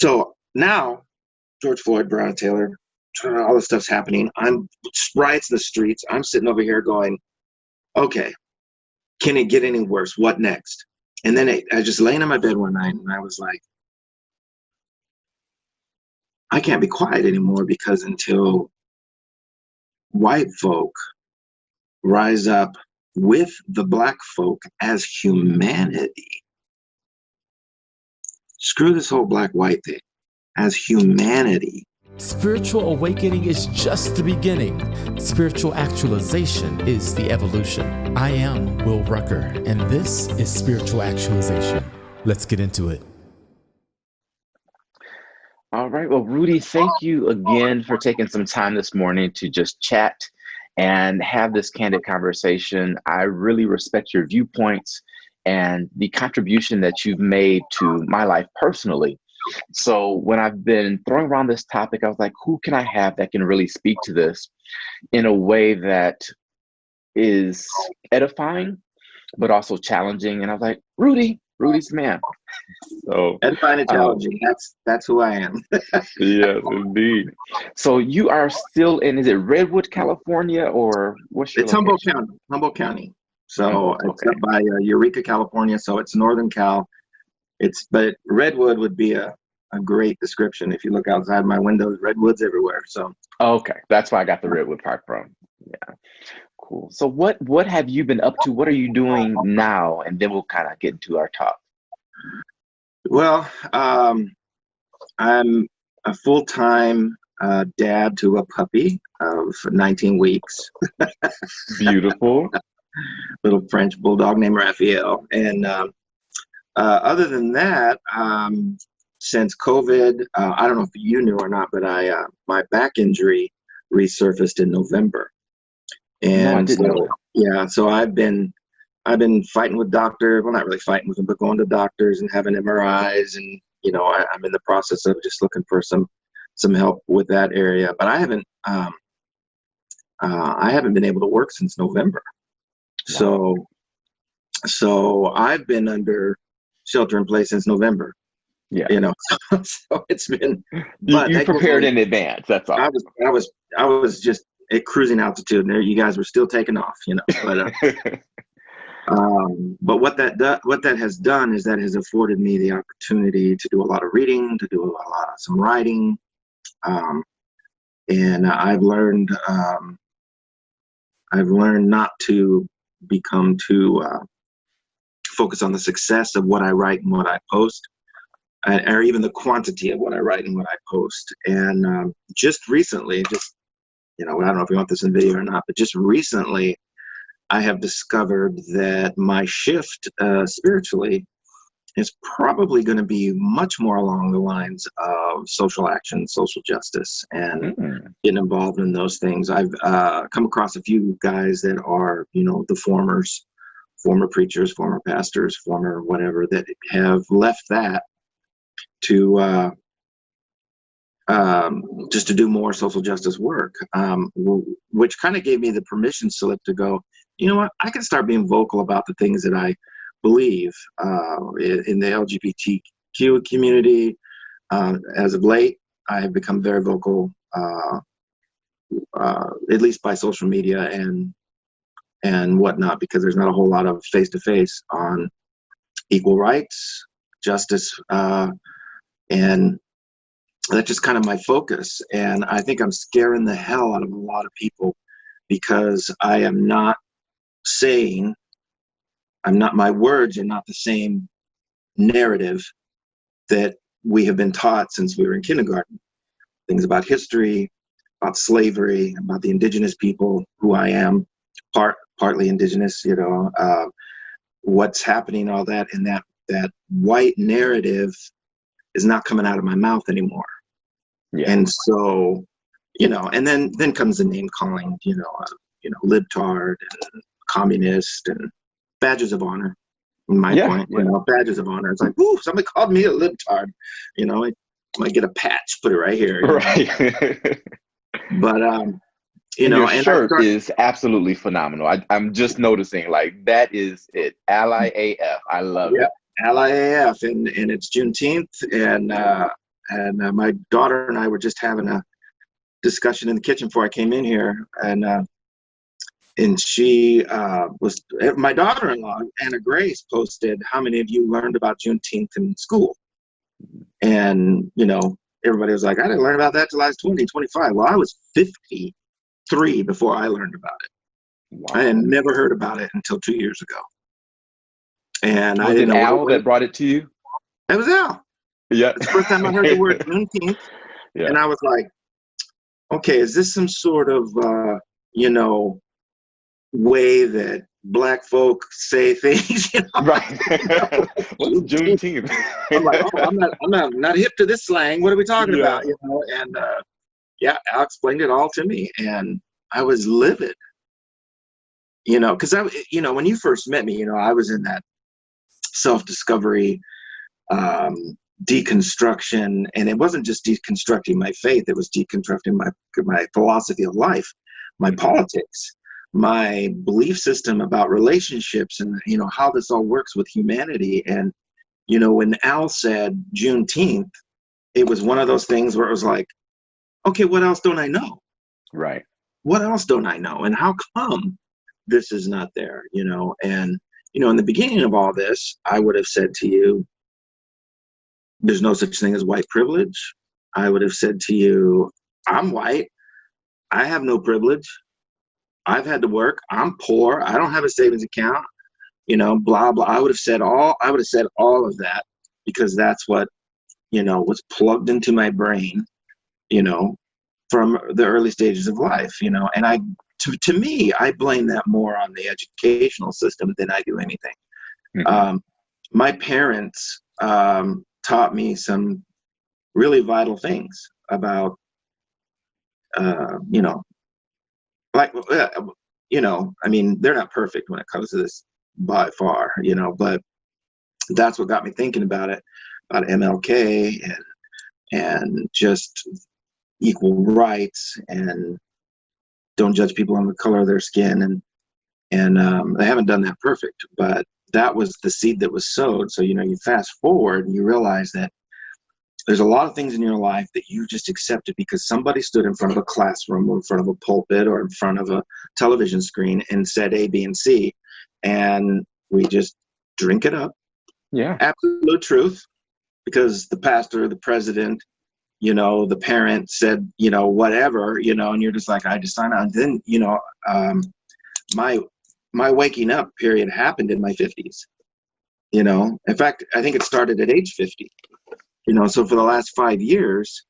So now George Floyd, Breonna Taylor, all this stuff's happening. I'm riots in the streets. I'm sitting over here going, okay, can it get any worse? What next? And then I was just laying in my bed one night and I was like, I can't be quiet anymore, because until white folk rise up with the black folk as humanity, screw this whole black white thing, as humanity. Spiritual awakening is just the beginning. Spiritual actualization is the evolution. I am Will Rucker, and this is Spiritual Actualization. Let's get into it. All right. Well, Rudy, thank you again for taking some time this morning to just chat and have this candid conversation. I really respect your viewpoints and the contribution that you've made to my life personally. So when I've been throwing around this topic, I was like, who can I have that can really speak to this in a way that is edifying, but also challenging? And I was like, Rudy's the man. So Edifying and challenging. That's who I am. Yes, indeed. So you are still in, is it Redwood, California, or what's your location? Humboldt County. So it's okay. up by Eureka, California. So it's Northern Cal. But Redwood would be a great description. If you look outside my windows, redwoods everywhere. So Okay, that's where I got the Redwood Park from. Yeah, cool. So what have you been up to? What are you doing now? And then we'll kind of get into our talk. Well, I'm a full-time dad to a puppy of 19 weeks. Beautiful. Little French bulldog named Raphael. And other than that, since COVID, I don't know if you knew or not, but my back injury resurfaced in November. And No, I didn't know that. Yeah, so I've been fighting with doctors. Well, not really fighting with them, but going to doctors and having MRIs, and I'm in the process of just looking for some help with that area. But I haven't been able to work since November. Wow. So I've been under shelter in place since November. Yeah. So it's been. But you prepared in advance. That's all. I was just at cruising altitude, and there you guys were still taking off. But what that has done is that has afforded me the opportunity to do a lot of reading, to do some writing, and I've learned not to become too focused on the success of what I write and what I post, or even the quantity of what I write and what I post. And just recently, I don't know if you want this in video or not, but just recently, I have discovered that my shift spiritually is probably going to be much more along the lines of social action, social justice, and getting involved in those things. I've come across a few guys that are, the former preachers, former pastors, former whatever, that have left that to just to do more social justice work, which kind of gave me the permission slip to go, you know what, I can start being vocal about the things that I believe in the LGBTQ community. As of late, I have become very vocal, at least by social media and whatnot, because there's not a whole lot of face-to-face on equal rights, justice, and that's just kind of my focus. And I think I'm scaring the hell out of a lot of people, because I am not my words are not the same narrative that we have been taught since we were in kindergarten. Things about history, about slavery, about the indigenous people, who I am, partly indigenous, what's happening, all that, and that white narrative is not coming out of my mouth anymore. Yeah. And so, and then comes the name calling, libtard and communist and badges of honor. In my point, badges of honor. It's like, ooh, somebody called me a libtard. I might get a patch, put it right here. Right. But your shirt is absolutely phenomenal. I'm just noticing, like, that is it. Ally AF. I love it. Ally AF, and it's Juneteenth, and And my daughter and I were just having a discussion in the kitchen before I came in here, and she was, my daughter-in-law, Anna Grace, posted, how many of you learned about Juneteenth in school? And, you know, everybody was like, I didn't learn about that till I was 20, 25. Well, I was 53 before I learned about it. Wow. I had never heard about it until 2 years ago. And Was I didn't it know Al that brought it to you? It was Al. Yeah. It's the first time I heard the word Juneteenth. Yeah. And I was like, okay, is this some sort of, you know, way that Black folk say things? You know? Right. What's Juneteenth? I'm like, oh, I'm not hip to this slang. What are we talking Yeah. about? You know, and yeah, Al explained it all to me, and I was livid. You know, because you know, when you first met me, you know, I was in that self-discovery, deconstruction, and it wasn't just deconstructing my faith; it was deconstructing my philosophy of life, my politics, my belief system about relationships, and you know how this all works with humanity. And you know, when Al said Juneteenth, it was one of those things where it was like, okay, what else don't I know? Right. What else don't I know? And how come this is not there? You know, and you know, in the beginning of all this, I would have said to you, there's no such thing as white privilege. I would have said to you, I'm white. I have no privilege. I've had to work. I'm poor. I don't have a savings account. You know, blah blah. I would have said all of that because that's what, you know, was plugged into my brain, you know, from the early stages of life. You know, and to me, I blame that more on the educational system than I do anything. Mm-hmm. My parents taught me some really vital things about, you know, like, you know, I mean, they're not perfect when it comes to this by far, you know, but that's what got me thinking about it, about MLK and just equal rights and don't judge people on the color of their skin. And they haven't done that perfect, but that was the seed that was sowed. So, you know, you fast forward and you realize that there's a lot of things in your life that you just accepted because somebody stood in front of a classroom or in front of a pulpit or in front of a television screen and said A, B, and C. And we just drink it up. Yeah. Absolute truth. Because the pastor, the president, you know, the parent said, you know, whatever, you know, and you're just like, I just signed on. And then, you know, my waking up period happened in my 50s. You know, in fact, I think it started at age 50. You know, so for the last 5 years,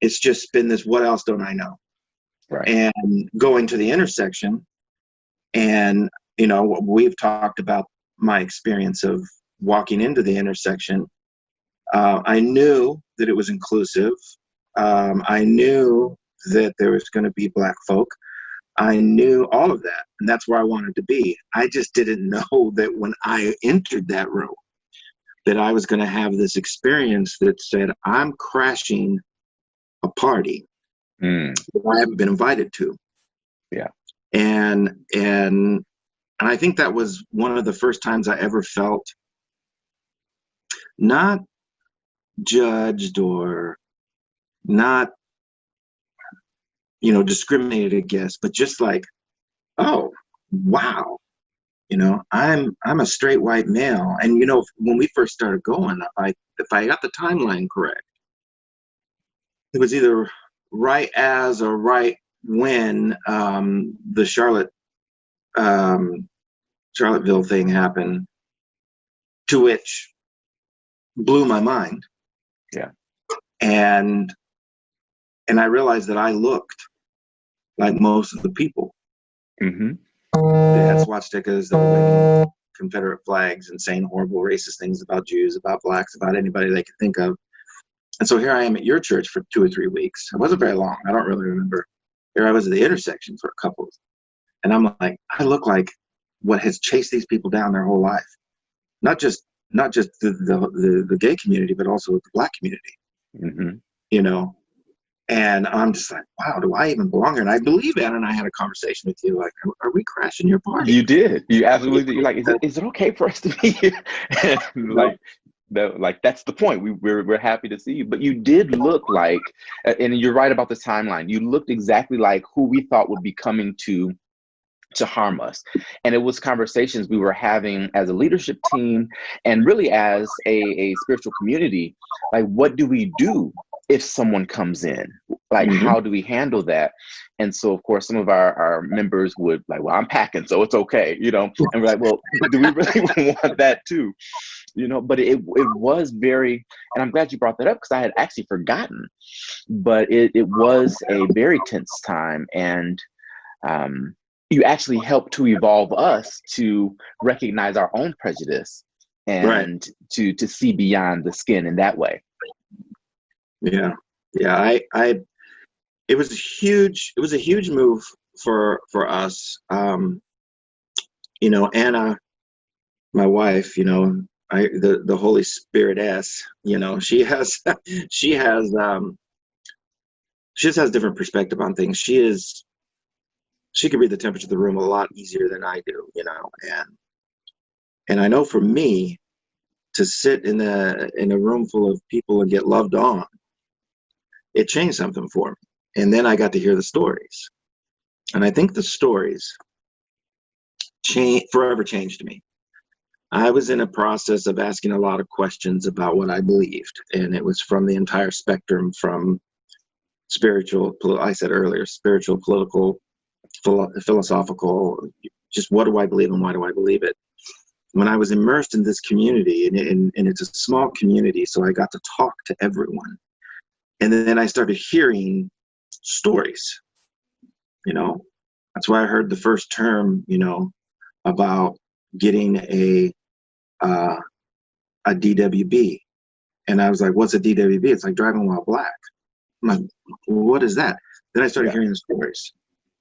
it's just been this, what else don't I know? Right. And going to the intersection, and, you know, we've talked about my experience of walking into the intersection. I knew that it was inclusive. I knew that there was going to be Black folk. I knew all of that, and that's where I wanted to be. I just didn't know that when I entered that room, that I was going to have this experience that said, I'm crashing a party that I haven't been invited to. Yeah. And I think that was one of the first times I ever felt not judged or not, you know, discriminated against, but just like, oh, wow. You know, I'm a straight white male. And, you know, when we first started going, if I got the timeline correct, it was either right as or right when the Charlottesville thing happened, to which blew my mind. Yeah. And I realized that I looked like most of the people. Mm-hmm. They had swastikas, they were waving Confederate flags and saying horrible racist things about Jews, about Blacks, about anybody they could think of. And so here I am at your church for 2 or 3 weeks. It wasn't very long. I don't really remember. Here I was at the intersection for a couple. And I'm like, I look like what has chased these people down their whole life. Not just the gay community, but also the Black community. Mm-hmm. You know? And I'm just like, wow, do I even belong here? And I believe Anna and I had a conversation with you, like, are we crashing your party? You did. You absolutely did. You're like, is it okay for us to be here? Like, That's the point. We're happy to see you. But you did look like, and you're right about the timeline. You looked exactly like who we thought would be coming to harm us. And it was conversations we were having as a leadership team and really as a spiritual community. Like, what do we do if someone comes in? Like, how do we handle that? And so, of course, some of our members would like, well, I'm packing, so it's okay, you know? And we're like, well, do we really want that too? You know, but it was very, and I'm glad you brought that up because I had actually forgotten, but it was a very tense time. And you actually helped to evolve us to recognize our own prejudice and to see beyond the skin in that way. Yeah. It was a huge move for us. You know, Anna, my wife, you know, the Holy Spirit you know, she just has different perspective on things. She can read the temperature of the room a lot easier than I do, you know, and I know for me to sit in a room full of people and get loved on, it changed something for me. And then I got to hear the stories, and I think the stories forever changed me. I was in a process of asking a lot of questions about what I believed, and it was from the entire spectrum, from spiritual, I said earlier, spiritual, political, philosophical, just what do I believe and why do I believe it? When I was immersed in this community, and it's a small community, so I got to talk to everyone. And then I started hearing stories, you know. That's why I heard the first term, you know, about getting a DWB. And I was like, what's a DWB? It's like driving while black. I'm like, what is that? Then I started hearing the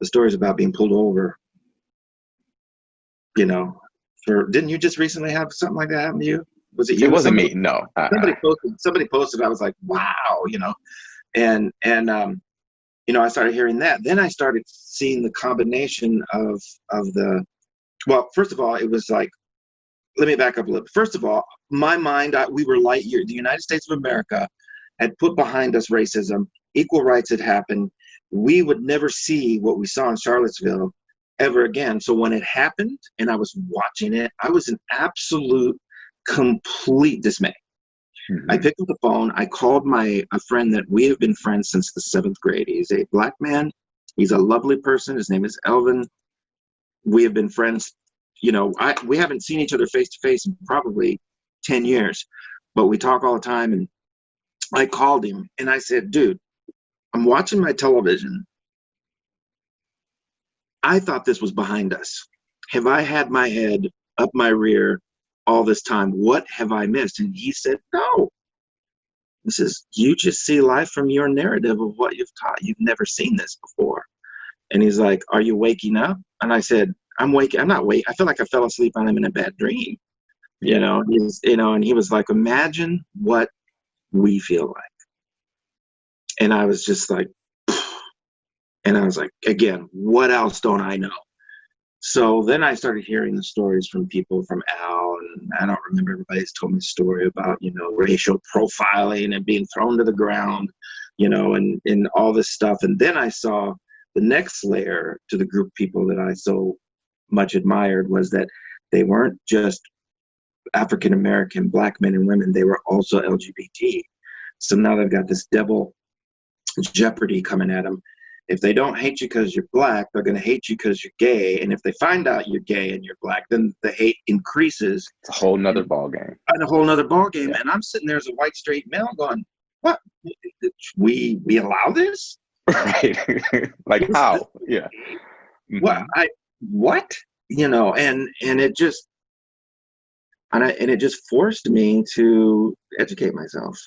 stories about being pulled over, you know, didn't you just recently have something like that happen to you? Was it you? It wasn't me, no. Somebody posted, I was like, wow, you know, and you know, I started hearing that. Then I started seeing the combination of well, first of all, it was like, let me back up a little. First of all, my mind, we were light years. The United States of America had put behind us racism. Equal rights had happened. We would never see what we saw in Charlottesville ever again. So when it happened and I was watching it, I was in absolute, complete dismay. I picked up the phone. I called a friend that we have been friends since the 7th grade. He's a black man. He's a lovely person. His name is Elvin. We have been friends. You know, we haven't seen each other face to face in probably 10 years, but we talk all the time. And I called him and I said, dude, I'm watching my television. I thought this was behind us. Have I had my head up my rear all this time? What have I missed? And he said, no. This is, you just see life from your narrative of what you've taught. You've never seen this before. And he's like, are you waking up? And I said, I'm not waking. I feel like I fell asleep and I'm in a bad dream. You know, and he was like, imagine what we feel like. And I was just like, and I was like, again, what else don't I know? So then I started hearing the stories from people, from Al, and I don't remember, everybody's told me a story about, you know, racial profiling and being thrown to the ground, you know, and all this stuff. And then I saw the next layer to the group of people that I so much admired was that they weren't just African-American black men and women, they were also LGBT. So now they've got this double jeopardy coming at them. If they don't hate you because you're black, they're going to hate you because you're gay. And if they find out you're gay and you're black, then the hate increases. It's a whole nother ball game. A whole nother ball game. Yeah. And I'm sitting there as a white straight male going, what? We allow this? Right. Like how? Yeah. What? You know, and it just forced me to educate myself.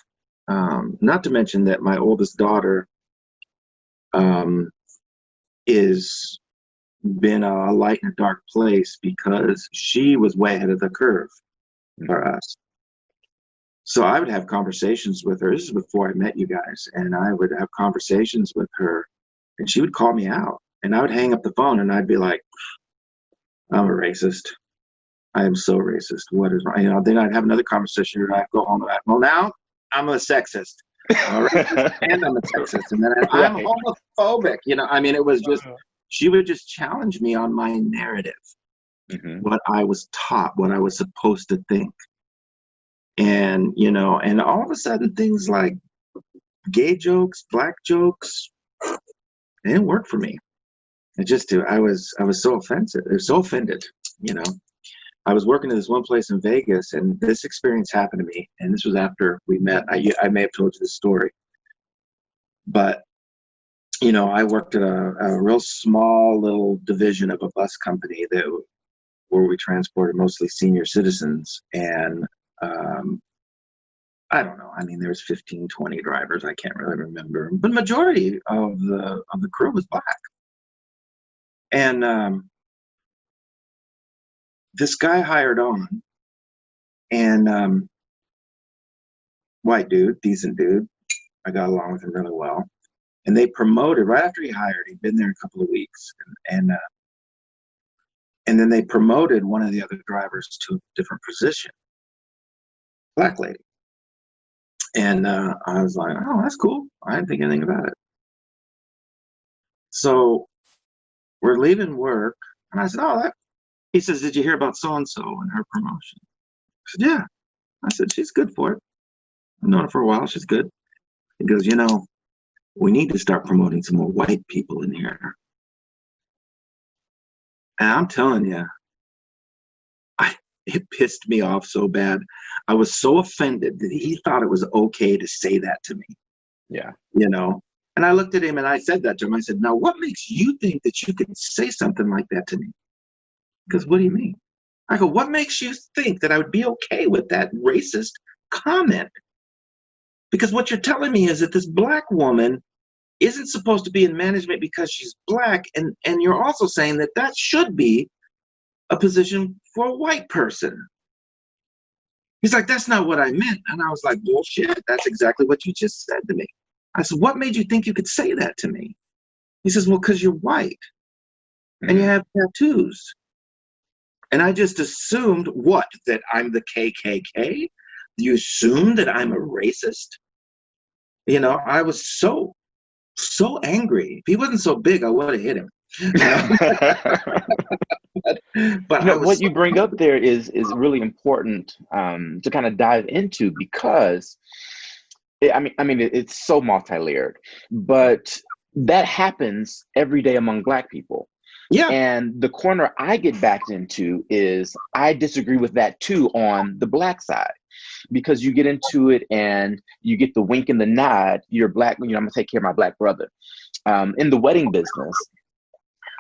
Not to mention that my oldest daughter is been a light in a dark place because she was way ahead of the curve for us. So I would have conversations with her. This is before I met you guys. And I would have conversations with her and she would call me out and I would hang up the phone and I'd be like, I'm a racist. I am so racist. What is wrong? You know, then I'd have another conversation, and I'd go home and well, now I'm a sexist. I'm a racist and I'm a sexist. And then I'm Right. homophobic. You know, I mean, it was just, she would just challenge me on my narrative, what I was taught, what I was supposed to think. And, you know, and all of a sudden things like gay jokes, black jokes, they didn't work for me. It just, I was so offensive. I was so offended, you know. I was working in this one place in Vegas, and this experience happened to me. And this was after we met. I may have told you this story, but you know, I worked at a real small little division of a bus company where we transported mostly senior citizens. And I don't know. I mean, there was 15, 20 drivers. I can't really remember, but majority of the crew was black. And this guy hired on, and white dude, decent dude. I got along with him really well. And they promoted right after he hired. He'd been there a couple of weeks, and then they promoted one of the other drivers to a different position, black lady. And I was like, oh, that's cool. I didn't think anything about it. So we're leaving work, and I said, oh, he says, did you hear about so-and-so and her promotion? I said, yeah. I said, she's good for it. I've known her for a while. She's good. He goes, you know, we need to start promoting some more white people in here. And I'm telling you, it pissed me off so bad. I was so offended that he thought it was okay to say that to me. Yeah. You know? And I looked at him and I said that to him. I said, now what makes you think that you can say something like that to me? Because what do you mean? I go, what makes you think that I would be okay with that racist comment? Because what you're telling me is that this black woman isn't supposed to be in management because she's black, and you're also saying that that should be a position for a white person. He's like, that's not what I meant. And I was like, bullshit, that's exactly what you just said to me. I said, what made you think you could say that to me? He says, well, because you're white and you have tattoos. And I just assumed what? That I'm the KKK? You assume that I'm a racist? You know, I was so angry. If he wasn't so big, I would have hit him. but you know, what you bring up there is really important to kind of dive into, because it's so multi-layered, but that happens every day among black people. Yeah. And the corner I get backed into is I disagree with that too on the black side, because you get into it and you get the wink and the nod. You're black, you know, I'm gonna take care of my black brother. In the wedding business,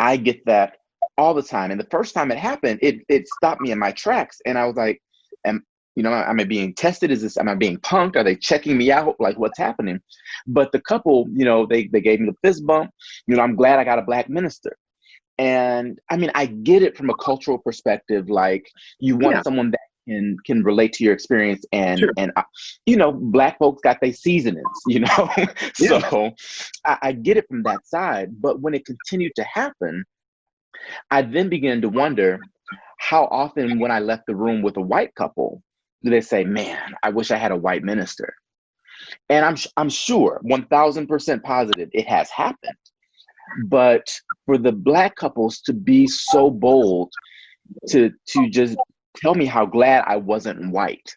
I get that all the time. And the first time it happened, it stopped me in my tracks. And I was like, am I being tested? Am I being punked? Are they checking me out? Like, what's happening? But the couple, you know, they gave me the fist bump. You know, I'm glad I got a black minister. And I mean, I get it from a cultural perspective. Like, you want someone that can relate to your experience, and sure. and you know, black folks got their seasonings, you know. So I get it from that side. But when it continued to happen, I then began to wonder how often when I left the room with a white couple, do they say, man, I wish I had a white minister. And I'm sure 1000% positive it has happened. But for the black couples to be so bold to just tell me how glad I wasn't white,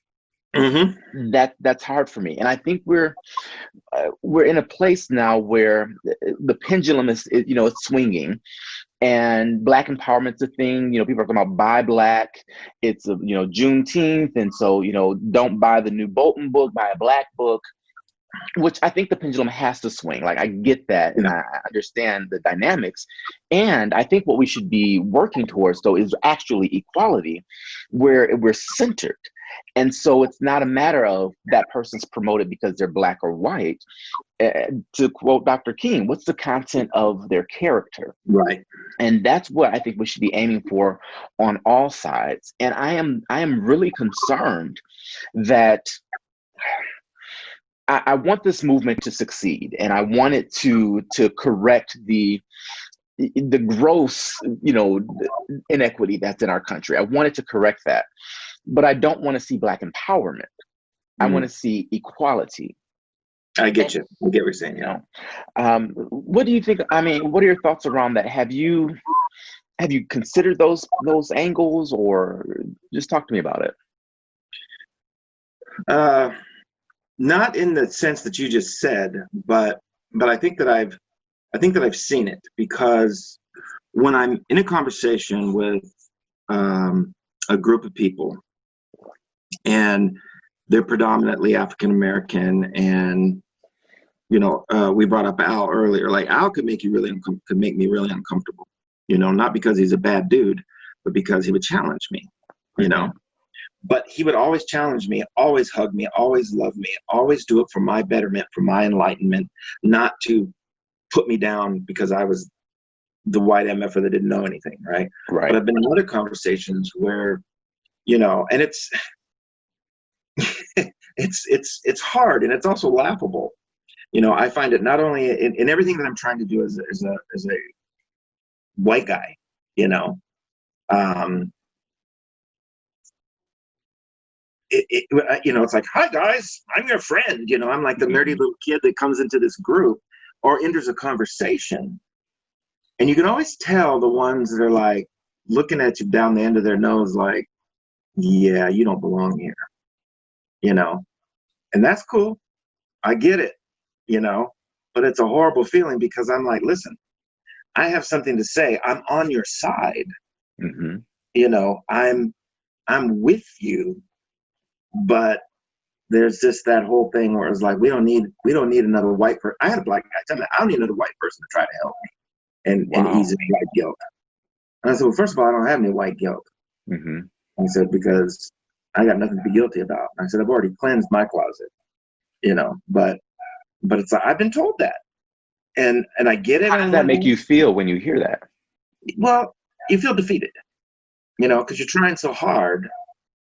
that's hard for me. And I think we're in a place now where the pendulum is you know, it's swinging, and black empowerment's a thing. You know, people are talking about buy black. It's you know, Juneteenth, and so, you know, don't buy the new Bolton book, buy a black book. Which I think the pendulum has to swing. Like, I get that, and I understand the dynamics. And I think what we should be working towards, though, is actually equality, where we're centered. And so it's not a matter of that person's promoted because they're black or white. To quote Dr. King, what's the content of their character? Right. And that's what I think we should be aiming for on all sides. And I am really concerned that I want this movement to succeed, and I want it to correct the the gross, inequity that's in our country. I wanted to correct that, but I don't want to see Black empowerment. I want to see equality. I get you. I get what you're saying. Yeah. What do you think? I mean, what are your thoughts around that? Have you considered those angles, or just talk to me about it? Not in the sense that you just said, but I think that I've seen it, because when I'm in a conversation with a group of people, and they're predominantly African American, and we brought up Al earlier. Like, Al could make me really uncomfortable. Not because he's a bad dude, but because he would challenge me. But he would always challenge me, always hug me, always love me, always do it for my betterment, for my enlightenment, not to put me down because I was the white MFer that didn't know anything, right? But I've been in other conversations where, and it's it's hard, and it's also laughable. I find it not only in everything that I'm trying to do as a white guy, it's like, hi guys, I'm your friend. I'm like the nerdy little kid that comes into this group or enters a conversation, and you can always tell the ones that are like looking at you down the end of their nose, like, yeah, you don't belong here, and that's cool. I get it, but it's a horrible feeling, because I'm like, listen, I have something to say. I'm on your side. I'm with you. But there's just that whole thing where it's like, we don't need another white person. I had a Black guy tell me, I don't need another white person to try to help me and ease the white guilt. And I said, well, first of all, I don't have any white guilt. He said, because I got nothing to be guilty about. I said, I've already cleansed my closet, but it's like, I've been told that. And I get it. How does that make you feel when you hear that? Well, you feel defeated, because you're trying so hard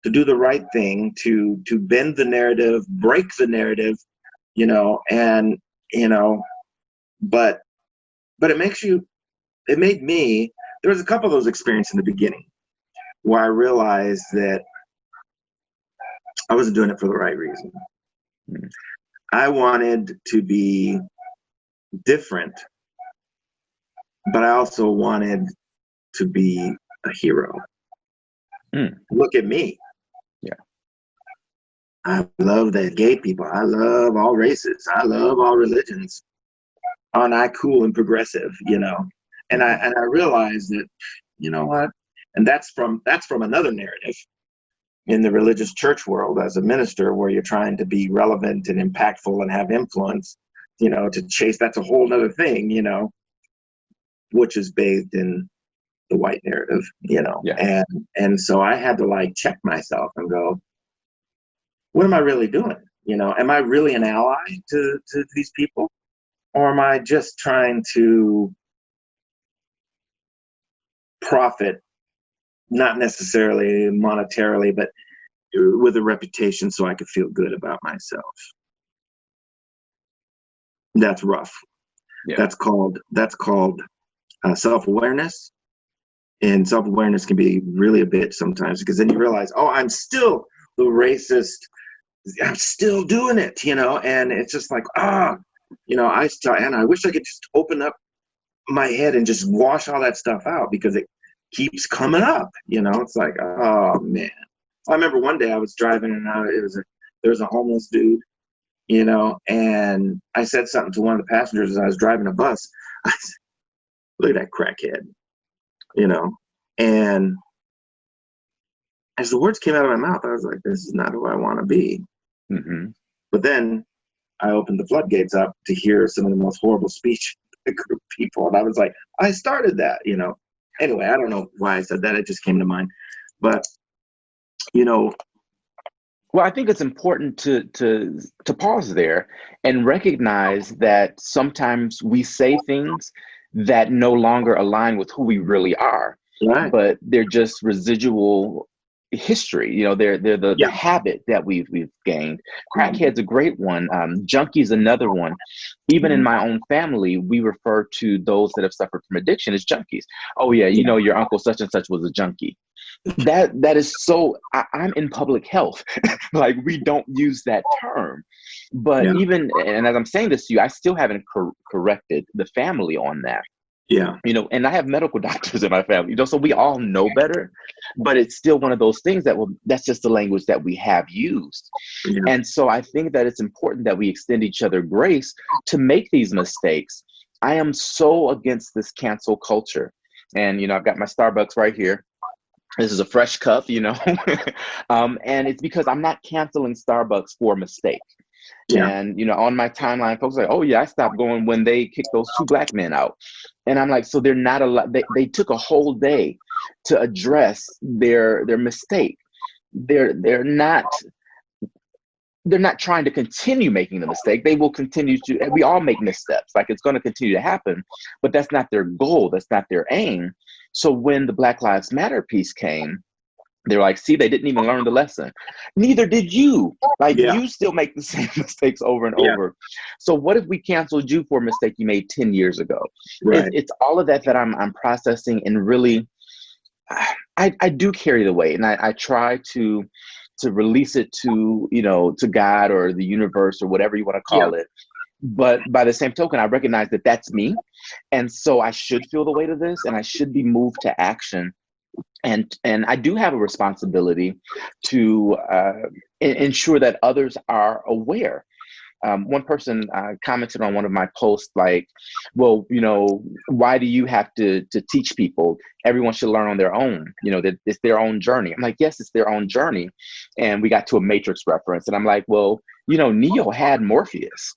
to do the right thing, to bend the narrative, break the narrative, but it made me, there was a couple of those experiences in the beginning where I realized that I wasn't doing it for the right reason. I wanted to be different, but I also wanted to be a hero. Look at me. Yeah. I love the gay people. I love all races. I love all religions. Aren't I cool and progressive, And I realized that, you know what? And that's from another narrative in the religious church world as a minister, where you're trying to be relevant and impactful and have influence, to chase. That's a whole nother thing, which is bathed in the white narrative, Yeah. And so I had to like check myself and go, what am I really doing? Am I really an ally to these people, or am I just trying to profit, not necessarily monetarily, but with a reputation, so I could feel good about myself? That's rough. Yeah. That's called self-awareness. And self-awareness can be really a bitch sometimes, because then you realize, oh, I'm still the racist. I'm still doing it, and it's just like, I wish I could just open up my head and just wash all that stuff out, because it keeps coming up, it's like, oh man. I remember one day I was driving, and there was a homeless dude, and I said something to one of the passengers as I was driving a bus. I said, look at that crackhead. And as the words came out of my mouth, I was like, this is not who I want to be. But then I opened the floodgates up to hear some of the most horrible speech of people. And I was like, I started that, Anyway, I don't know why I said that. It just came to mind. But, Well, I think it's important to pause there and recognize that sometimes we say things that no longer align with who we really are. right. But they're just residual history. You know, they're the habit that we've gained. Crackhead's a great one. Junkie's another one. Even in my own family, we refer to those that have suffered from addiction as junkies. Oh yeah, you know, your uncle such and such was a junkie. That is so. I'm in public health. Like, we don't use that term. But even, and as I'm saying this to you, I still haven't corrected the family on that. Yeah. You know, and I have medical doctors in my family, you know, so we all know better, but it's still one of those things that's just the language that we have used. Yeah. And so I think that it's important that we extend each other grace to make these mistakes. I am so against this cancel culture. And, you know, I've got my Starbucks right here. This is a fresh cup, you know, and it's because I'm not canceling Starbucks for a mistake. Yeah. And, you know, on my timeline, folks are like, oh, yeah, I stopped going when they kicked those 2 black men out. And I'm like, so they're not allowed. They took a whole day to address their mistake. They're not trying to continue making the mistake. They will continue to, and we all make missteps. Like, it's going to continue to happen, but that's not their goal. That's not their aim. So when the Black Lives Matter piece came, they're like, see, they didn't even learn the lesson. Neither did you. Like, you still make the same mistakes over and over. So what if we canceled you for a mistake you made 10 years ago? Right. It's all of that I'm processing, and really, I do carry the weight, and I try to release it to, you know, to God or the universe or whatever you want to call it. But by the same token, I recognize that that's me. And so I should feel the weight of this, and I should be moved to action. And I do have a responsibility to ensure that others are aware. One person commented on one of my posts, like, well, you know, why do you have to teach people? Everyone should learn on their own. You know, that it's their own journey. I'm like, yes, it's their own journey. And we got to a Matrix reference. And I'm like, well, you know, Neo had Morpheus.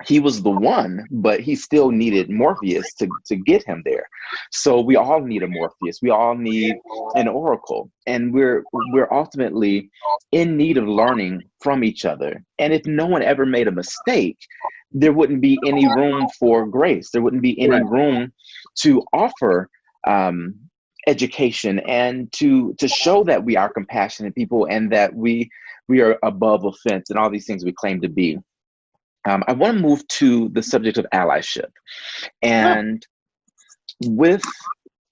He was the one, but he still needed Morpheus to get him there. So we all need a Morpheus. We all need an Oracle, and we're ultimately in need of learning from each other. And if no one ever made a mistake, there wouldn't be any room for grace. There wouldn't be any room to offer education and to show that we are compassionate people and that we are above offense and all these things we claim to be. I want to move to the subject of allyship. And with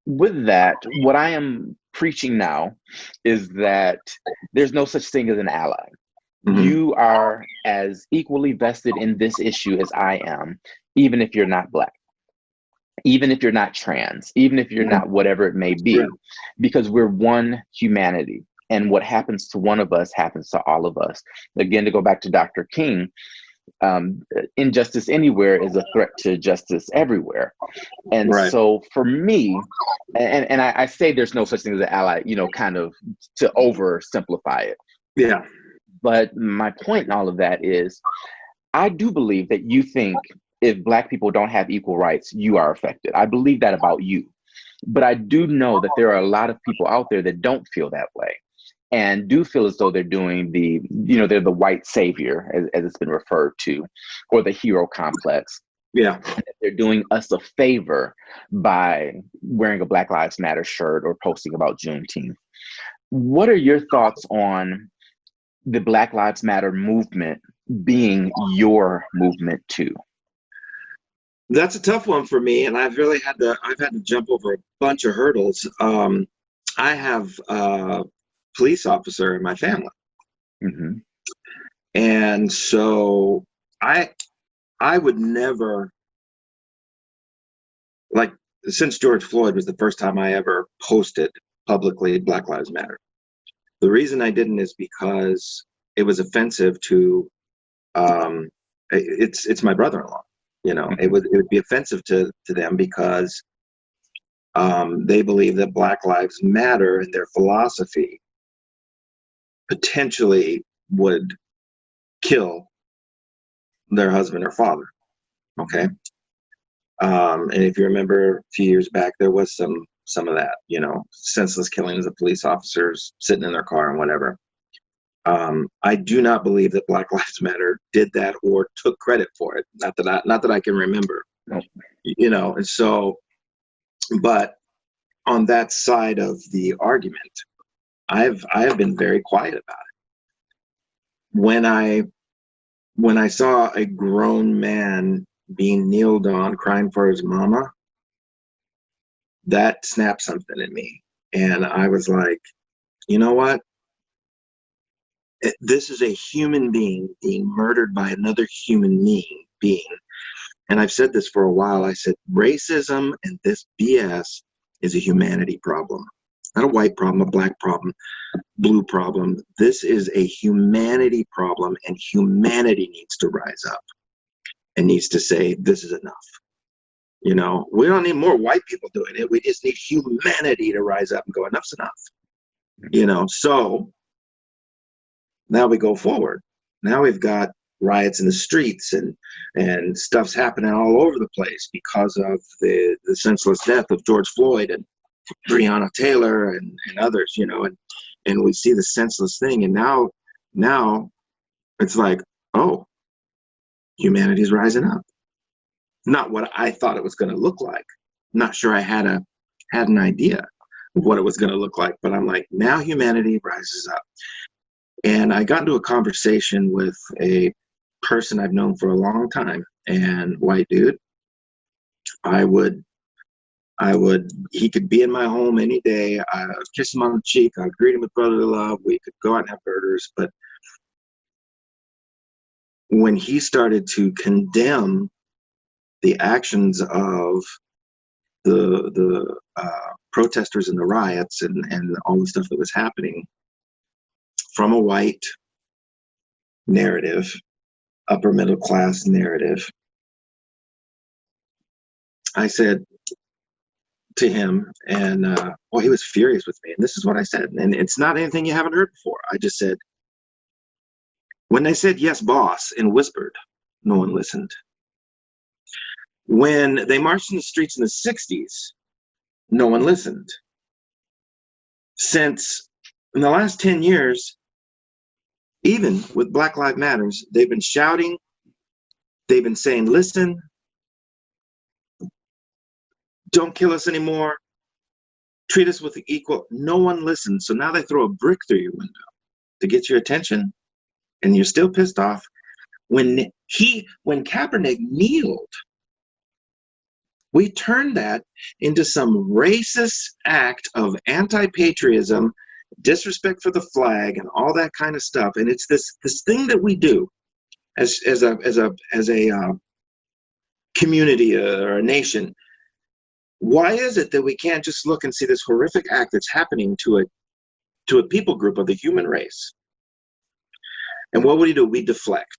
that, what I am preaching now is that there's no such thing as an ally. Mm-hmm. You are as equally vested in this issue as I am, even if you're not Black, even if you're not trans, even if you're not whatever it may be, because we're one humanity. And what happens to one of us happens to all of us. Again, to go back to Dr. King, injustice anywhere is a threat to justice everywhere. And so for me, and I say there's no such thing as an ally, you know, kind of to oversimplify it. Yeah. But my point in all of that is, I do believe that you think if Black people don't have equal rights, you are affected. I believe that about you. But I do know that there are a lot of people out there that don't feel that way, and do feel as though they're doing they're the white savior, as it's been referred to, or the hero complex. Yeah. They're doing us a favor by wearing a Black Lives Matter shirt or posting about Juneteenth. What are your thoughts on the Black Lives Matter movement being your movement too? That's a tough one for me, and I've had to jump over a bunch of hurdles. I have police officer in my family. Mm-hmm. And so I would never, like, since George Floyd was the first time I ever posted publicly Black Lives Matter. The reason I didn't is because it was offensive to, it's my brother-in-law, you know. Mm-hmm. It would be offensive to them because they believe that Black Lives Matter and their philosophy potentially would kill their husband or father. Okay. And if you remember a few years back, there was some of that, you know, senseless killings of police officers sitting in their car and whatever. I do not believe that Black Lives Matter did that or took credit for it. Not that I can remember. No. You know, and so, but on that side of the argument, I have been very quiet about it. When I saw a grown man being kneeled on, crying for his mama, that snapped something in me. And I was like, you know what? This is a human being being murdered by another human being. And I've said this for a while. I said, racism and this BS is a humanity problem. Not a white problem, a black problem, blue problem. This is a humanity problem, and humanity needs to rise up and needs to say, this is enough. You know, we don't need more white people doing it. We just need humanity to rise up and go, enough's enough. You know, so now we go forward. Now we've got riots in the streets and stuff's happening all over the place because of the senseless death of George Floyd and Breonna Taylor and others, you know, and we see the senseless thing. And now it's like, oh, humanity's rising up. Not what I thought it was going to look like. Not sure I had an idea of what it was going to look like, but I'm like, now humanity rises up. And I got into a conversation with a person I've known for a long time, and white dude. He could be in my home any day. I would kiss him on the cheek. I would greet him with brotherly love. We could go out and have burgers. But when he started to condemn the actions of the protesters and the riots and all the stuff that was happening from a white narrative, upper middle class narrative, I said to him, and well, he was furious with me. And this is what I said, and it's not anything you haven't heard before. I just said, when they said yes, boss, and whispered, no one listened. When they marched in the streets in the 60s, no one listened. Since in the last 10 years, even with Black Lives Matters, they've been shouting, they've been saying, listen, don't kill us anymore, treat us with equal. No one listens. So now they throw a brick through your window to get your attention, and you're still pissed off. When Kaepernick kneeled, we turned that into some racist act of anti-patriotism, disrespect for the flag, and all that kind of stuff. And it's this thing that we do as a community or a nation. Why is it that we can't just look and see this horrific act that's happening to a people group of the human race? And what do? We deflect.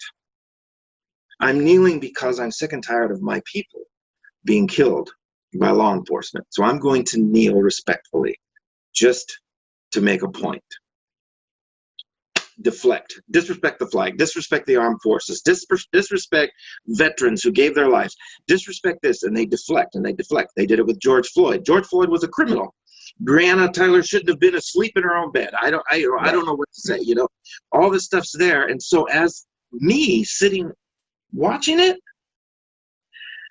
I'm kneeling because I'm sick and tired of my people being killed by law enforcement. So I'm going to kneel respectfully, just to make a point. Deflect, disrespect the flag, disrespect the armed forces, disrespect veterans who gave their lives, disrespect this, and they deflect and they deflect. They did it with George Floyd. George Floyd was a criminal. Breonna Taylor shouldn't have been asleep in her own bed. I don't know what to say. You know, all this stuff's there, and so as me sitting watching it,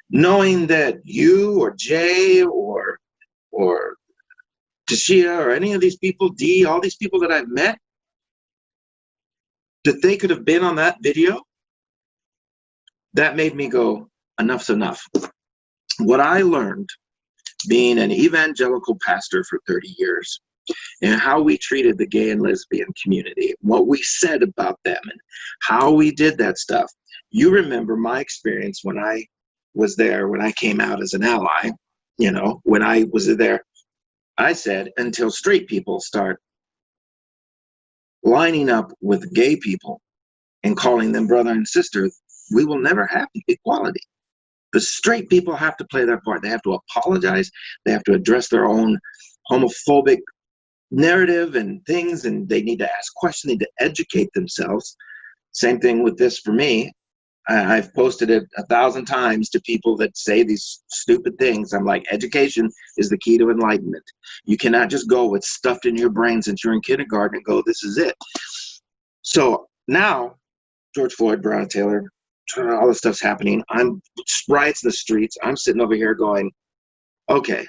knowing that you or Jay or Tashia or any of these people, D, all these people that I've met, that they could have been on that video, that made me go, enough's enough. What I learned being an evangelical pastor for 30 years and how we treated the gay and lesbian community, what we said about them and how we did that stuff. You remember my experience when I was there, when I came out as an ally, you know, when I was there, I said, until straight people start lining up with gay people and calling them brother and sister, we will never have equality. The straight people have to play their part. They have to apologize. They have to address their own homophobic narrative and things, and they need to ask questions, they need to educate themselves. Same thing with this for me. I've posted it 1,000 times to people that say these stupid things. I'm like, education is the key to enlightenment. You cannot just go with stuffed in your brain since you're in kindergarten and go, this is it. So now, George Floyd, Breonna Taylor, all this stuff's happening. I'm riots in the streets. I'm sitting over here going, okay,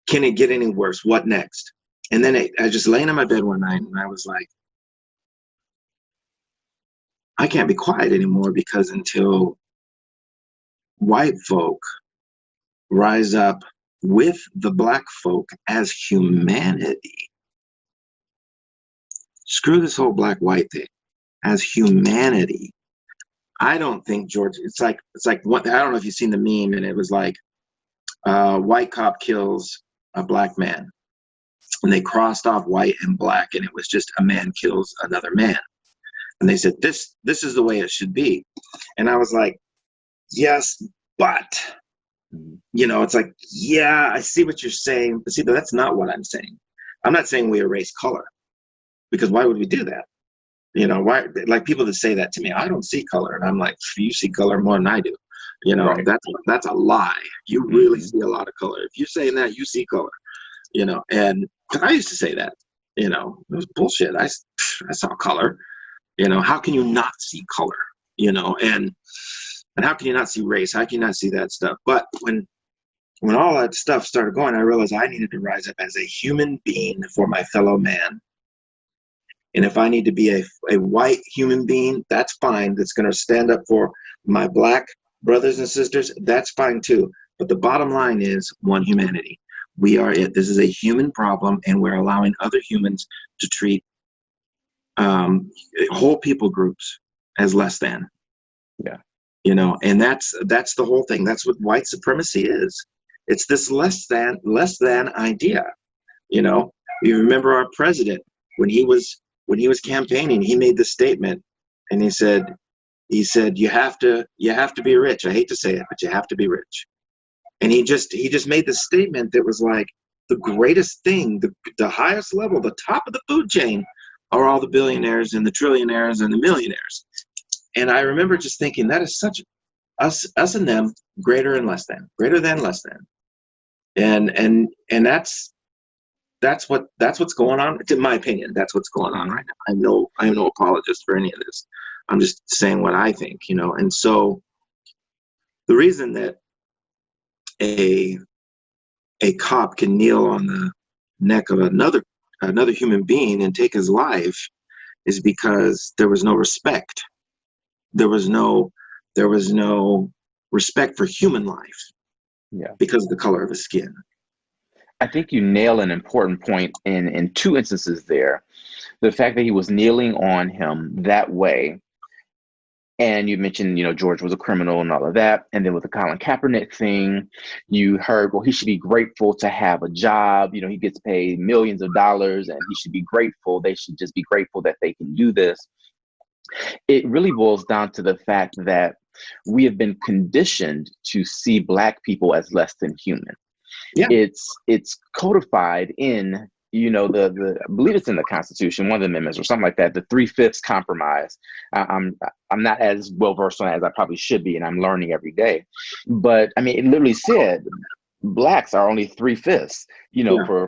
can it get any worse? What next? And then I was just laying in my bed one night, and I was like, I can't be quiet anymore, because until white folk rise up with the black folk as humanity, screw this whole black white thing, as humanity. I don't think George, it's like what, I don't know if you've seen the meme, and it was like, white cop kills a black man, and they crossed off white and black, and it was just a man kills another man. And they said, this is the way it should be. And I was like, yes, but, it's like, yeah, I see what you're saying, but see, that's not what I'm saying. I'm not saying we erase color, because why would we do that? Why, like, people that say that to me, I don't see color. And I'm like, you see color more than I do. Right. That's a lie. You really see a lot of color. If you're saying that, you see color, and I used to say that, it was bullshit. I saw color, how can you not see color, and how can you not see race? How can you not see that stuff? But when all that stuff started going, I realized I needed to rise up as a human being for my fellow man. And if I need to be a white human being, that's fine. That's going to stand up for my black brothers and sisters. That's fine too. But the bottom line is one humanity. We are it. This is a human problem, and we're allowing other humans to treat whole people groups as less than. Yeah. And that's the whole thing. That's what white supremacy is. It's this less than idea. You remember our president, when he was campaigning, he made this statement, and he said you have to be rich. I hate to say it, but you have to be rich. And he just made this statement that was like, the greatest thing, the highest level, the top of the food chain are all the billionaires and the trillionaires and the millionaires. And I remember just thinking, that is such us and them, greater and less than, greater than, less than. And that's what's going on. In my opinion, that's what's going on right now. I am no apologist for any of this. I'm just saying what I think, And so the reason that a cop can kneel on the neck of another human being and take his life is because there was no respect. There was no respect for human life. Yeah. Because of the color of his skin. I think you nail an important point in two instances there. The fact that he was kneeling on him that way. And you mentioned, George was a criminal and all of that. And then with the Colin Kaepernick thing, you heard, well, he should be grateful to have a job. He gets paid millions of dollars, and he should be grateful. They should just be grateful that they can do this. It really boils down to the fact that we have been conditioned to see Black people as less than human. Yeah. It's codified in, the I believe it's in the Constitution, one of the amendments or something like that, the 3/5 compromise. I'm not as well versed on it as I probably should be, and I'm learning every day. But I mean, it literally said Blacks are only 3/5,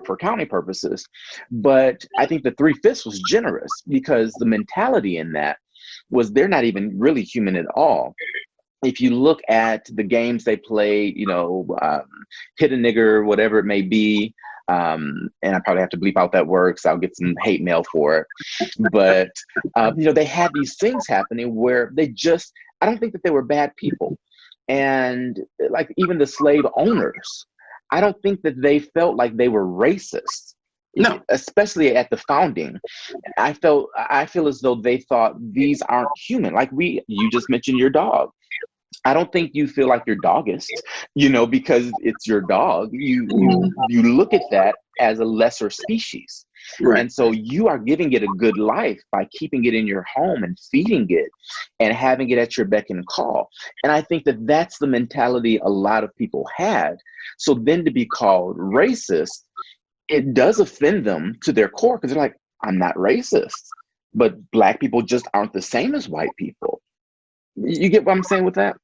for counting purposes. But I think the 3/5 was generous, because the mentality in that was they're not even really human at all. If you look at the games they play, hit a nigger, whatever it may be, and I probably have to bleep out that word because I'll get some hate mail for it. But, they had these things happening where I don't think that they were bad people. And like even the slave owners, I don't think that they felt like they were racist. No. Especially at the founding. I feel as though they thought these aren't human. Like you just mentioned your dog. I don't think you feel like you're doggist, because it's your dog. You look at that as a lesser species. Right. And so you are giving it a good life by keeping it in your home and feeding it and having it at your beck and call. And I think that that's the mentality a lot of people had. So then to be called racist, it does offend them to their core, because they're like, I'm not racist, but Black people just aren't the same as white people. You get what I'm saying with that?